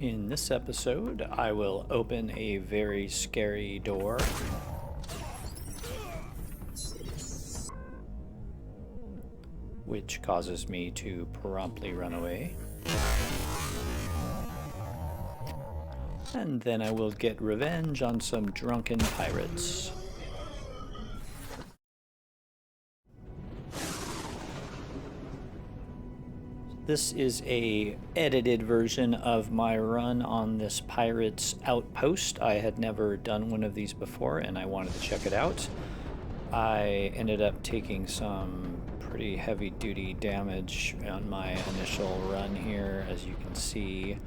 In this episode, I will open a very scary door. Which causes me to promptly run away. And then I will get revenge on some drunken pirates. This is a edited version of my run on this pirate's Outpost. I had never done one of these before and I wanted to check it out. I ended up taking some pretty heavy duty damage on my initial run here. As you can see,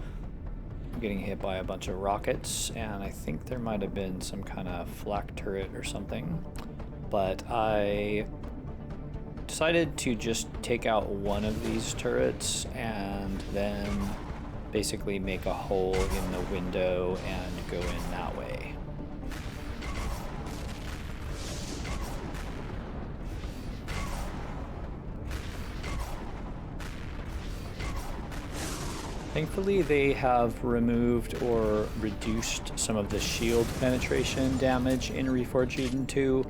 I'm getting hit by a bunch of rockets, and I think there might have been some kind of flak turret or something. But I decided to just take out one of these turrets and then basically make a hole in the window and go in that way. Thankfully, they have removed or reduced some of the shield penetration damage in Reforged Eden 2,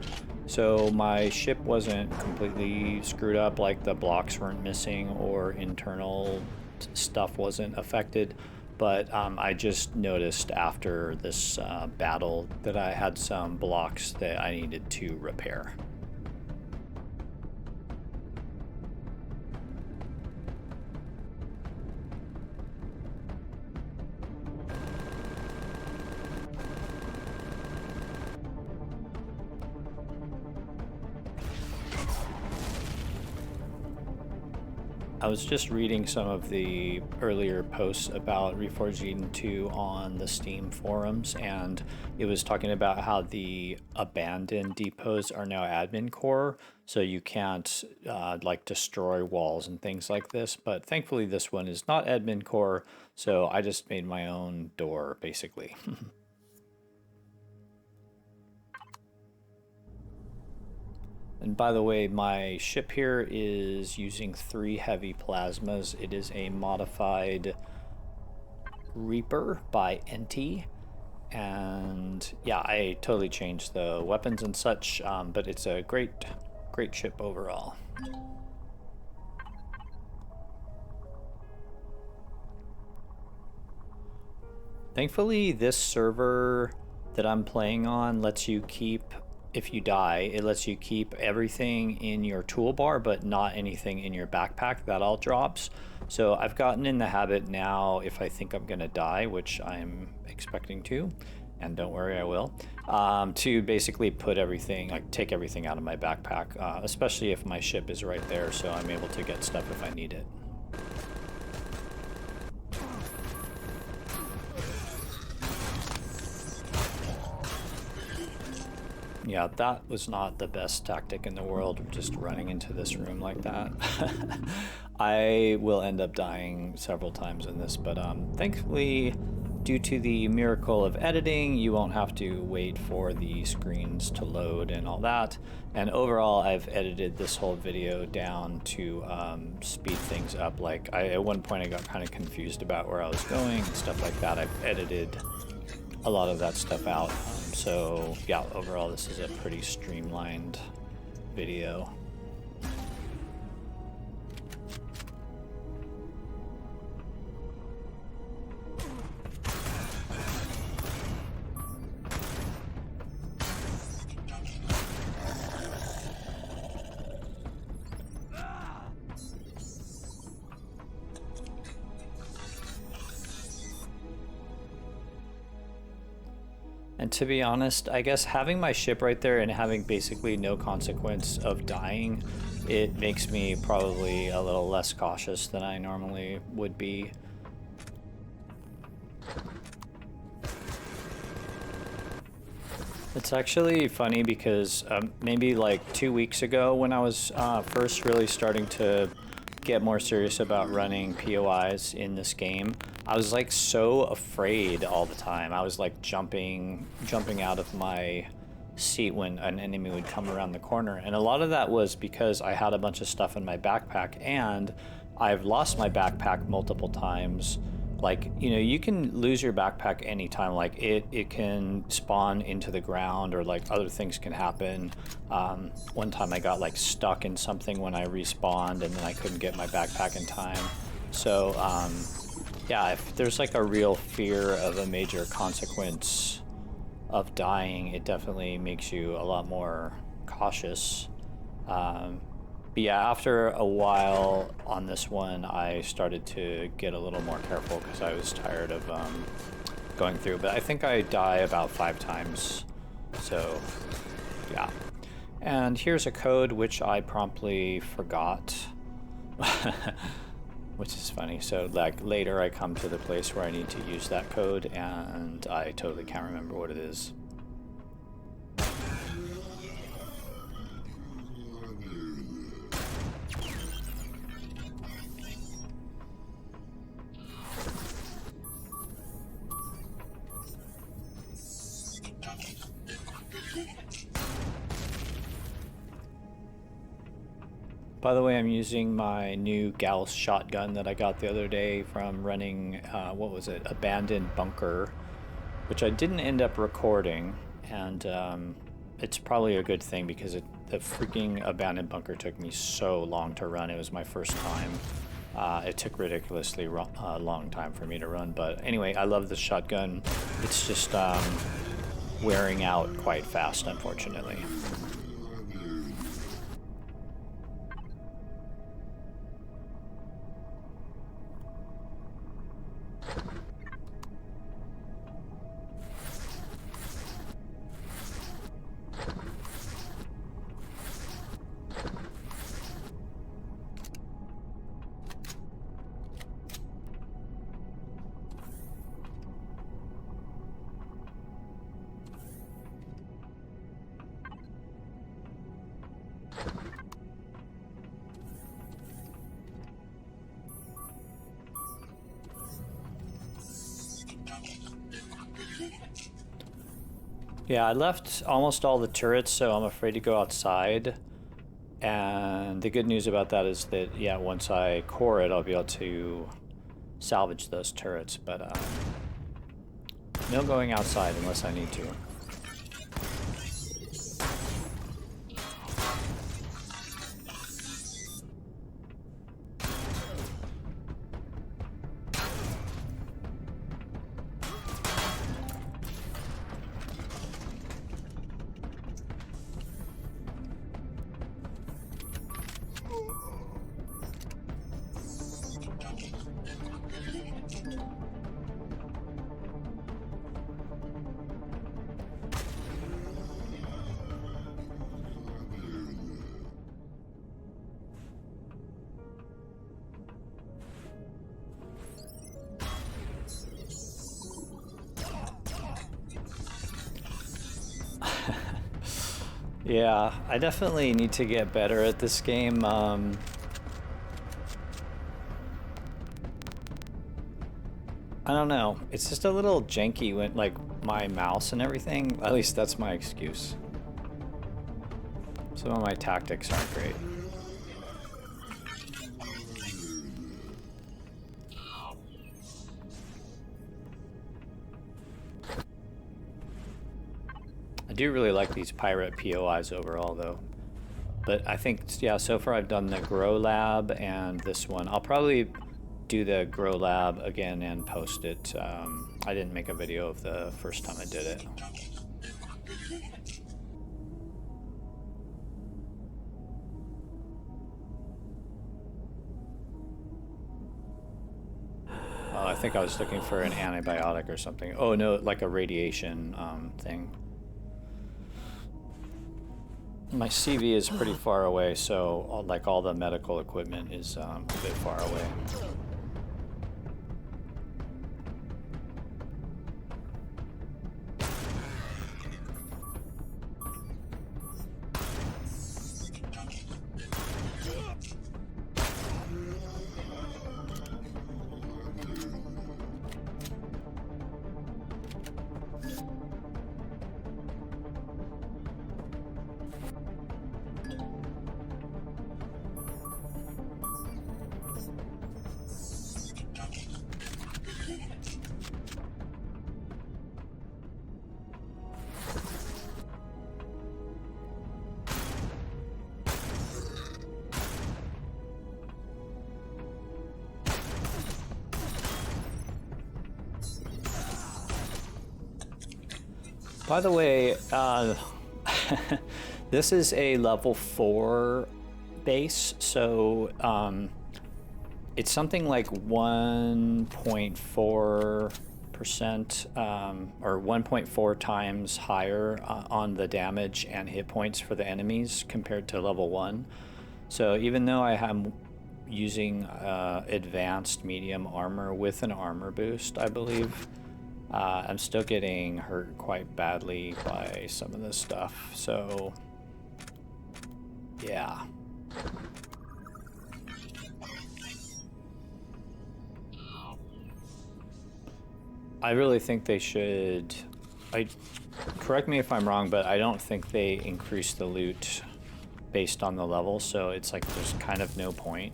so my ship wasn't completely screwed up, like the blocks weren't missing or internal stuff wasn't affected. But I just noticed after this battle that I had some blocks that I needed to repair. I was just reading some of the earlier posts about Reforged Eden 2 on the Steam forums, and it was talking about how the abandoned depots are now admin core, so you can't like destroy walls and things like this. But thankfully this one is not admin core, so I just made my own door basically. And by the way, my ship here is using 3 heavy plasmas. It is a modified Reaper by Enti. And yeah, I totally changed the weapons and such, but it's a great ship overall. Thankfully, this server that I'm playing on lets you keep, if you die, it lets you keep everything in your toolbar, but not anything in your backpack. That all drops. So I've gotten in the habit now, if I think I'm gonna die, which I'm expecting to, and don't worry, I will, to basically put everything, like take everything out of my backpack, especially if my ship is right there, so I'm able to get stuff if I need it. Yeah, that was not the best tactic in the world, just running into this room like that. I will end up dying several times in this, but thankfully, due to the miracle of editing, you won't have to wait for the screens to load and all that. And overall, I've edited this whole video down to speed things up. Like, at one point I got kind of confused about where I was going and stuff like that. I've edited a lot of that stuff out. So yeah, overall this is a pretty streamlined video. And to be honest, I guess having my ship right there and having basically no consequence of dying, it makes me probably a little less cautious than I normally would be. It's actually funny because maybe like 2 weeks ago when I was first really starting to get more serious about running POIs in this game, I was like so afraid all the time. I was like jumping out of my seat when an enemy would come around the corner. And a lot of that was because I had a bunch of stuff in my backpack, and I've lost my backpack multiple times like, you know, you can lose your backpack anytime. Like it can spawn into the ground, or like other things can happen. One time I got like stuck in something when I respawned, and then I couldn't get my backpack in time. So yeah, if there's like a real fear of a major consequence of dying, it definitely makes you a lot more cautious. But yeah, after a while on this one, I started to get a little more careful because I was tired of going through. But I think I die about 5 times, so yeah. And here's a code which I promptly forgot, which is funny. So like later I come to the place where I need to use that code, and I totally can't remember what it is. By the way, I'm using my new Gauss shotgun that I got the other day from running, what was it, Abandoned Bunker, which I didn't end up recording, and it's probably a good thing because the freaking Abandoned Bunker took me so long to run. It was my first time. It took ridiculously long time for me to run, but anyway, I love this shotgun. It's just wearing out quite fast, unfortunately. Yeah, I left almost all the turrets, so I'm afraid to go outside. And the good news about that is that, yeah, once I core it, I'll be able to salvage those turrets. But no going outside unless I need to. Yeah, I definitely need to get better at this game. I don't know. It's just a little janky when, like, my mouse and everything. At least that's my excuse. Some of my tactics aren't great. I do really like these pirate POIs overall, though. But I think, yeah, so far I've done the Grow Lab and this one. I'll probably do the Grow Lab again and post it. I didn't make a video of the first time I did it. Oh, I think I was looking for an antibiotic or something. Oh no, like a radiation thing. My CV is pretty far away, so like all the medical equipment is a bit far away. By the way, this is a level 4 base, so it's something like 1.4% or 1.4 times higher on the damage and hit points for the enemies compared to level 1. So even though I am using advanced medium armor with an armor boost, I believe, I'm still getting hurt quite badly by some of this stuff. So yeah. I really think they should, correct me if I'm wrong, but I don't think they increase the loot based on the level, so it's like there's kind of no point.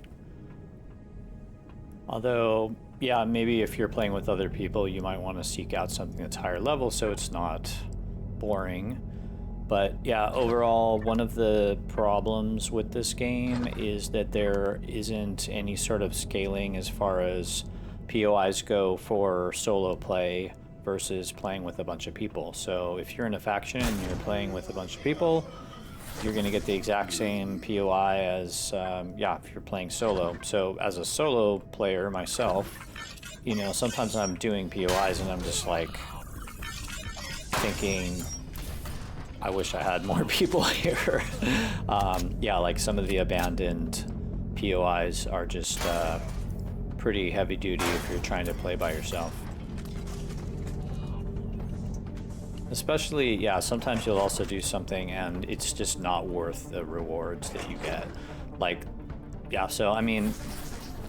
Although, yeah, maybe if you're playing with other people, you might want to seek out something that's higher level so it's not boring. But yeah, overall, one of the problems with this game is that there isn't any sort of scaling as far as POIs go for solo play versus playing with a bunch of people. So if you're in a faction and you're playing with a bunch of people, you're going to get the exact same POI as, yeah, if you're playing solo. So as a solo player myself, you know, sometimes I'm doing POIs and I'm just like thinking, I wish I had more people here. Yeah, like some of the abandoned POIs are just pretty heavy duty if you're trying to play by yourself. Especially, yeah, sometimes you'll also do something and it's just not worth the rewards that you get. Like, yeah, so I mean,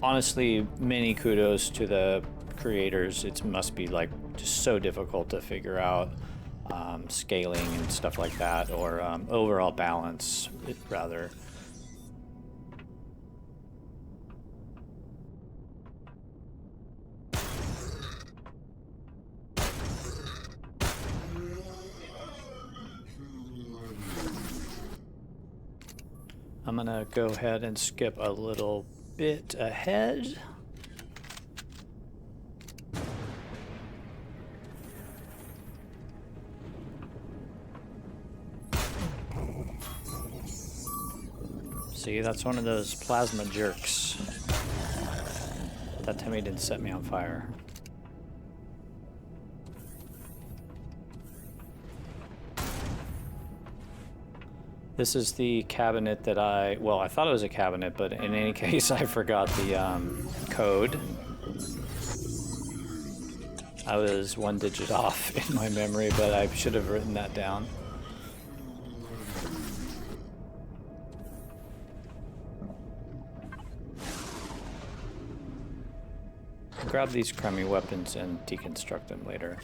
honestly, many kudos to the creators. It must be like just so difficult to figure out scaling and stuff like that, or overall balance, rather. I'm gonna go ahead and skip a little bit ahead. See, that's one of those plasma jerks. That time he didn't set me on fire. This is the cabinet that well, I thought it was a cabinet, but in any case, I forgot the code. I was one digit off in my memory, but I should have written that down. Grab these crummy weapons and deconstruct them later.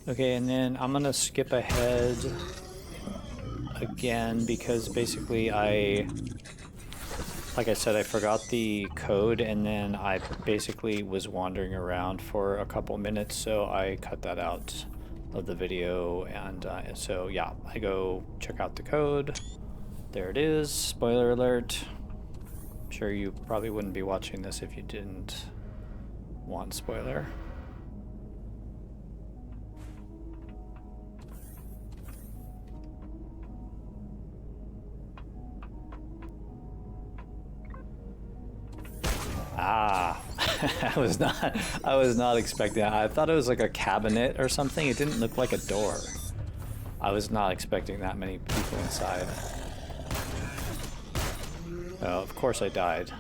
Okay, and then I'm gonna skip ahead again because basically like I said, I forgot the code and then I basically was wandering around for a couple minutes, so I cut that out of the video, and so yeah, I go check out the code. There it is, spoiler alert. I'm sure you probably wouldn't be watching this if you didn't want spoiler. Ah, I was not expecting that. I thought it was like a cabinet or something. It didn't look like a door. I was not expecting that many people inside. Oh, of course I died.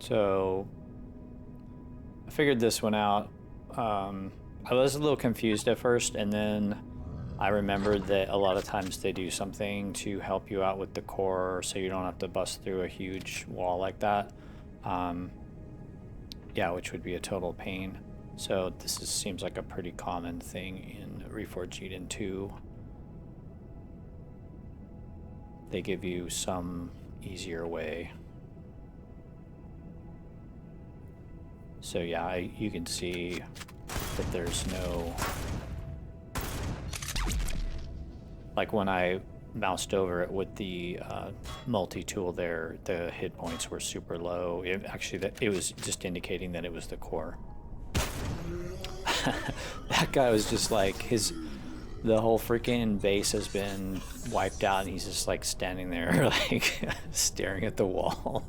So I figured this one out. I was a little confused at first, and then I remembered that a lot of times they do something to help you out with the core so you don't have to bust through a huge wall like that. Yeah, which would be a total pain. So this seems like a pretty common thing in Reforged Eden 2. They give you some easier way. So yeah, you can see that there's no... Like when I moused over it with the multi-tool there, the hit points were super low. It was just indicating that it was the core. That guy was just like, the whole freaking base has been wiped out and he's just like standing there like staring at the wall.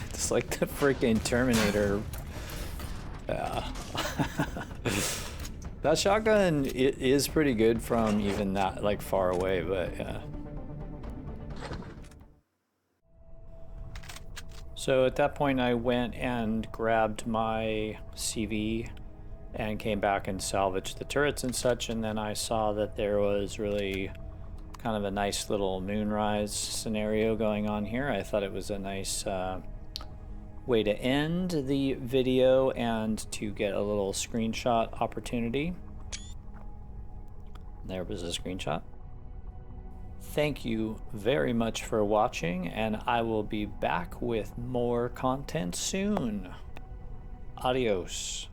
It's like the freaking Terminator. Yeah. That shotgun is pretty good from even that like far away, but yeah. So at that point I went and grabbed my CV and came back and salvaged the turrets and such, and then I saw that there was really kind of a nice little moonrise scenario going on here. I thought it was a nice way to end the video and to get a little screenshot opportunity. There was a screenshot. Thank you very much for watching, and I will be back with more content soon. Adios.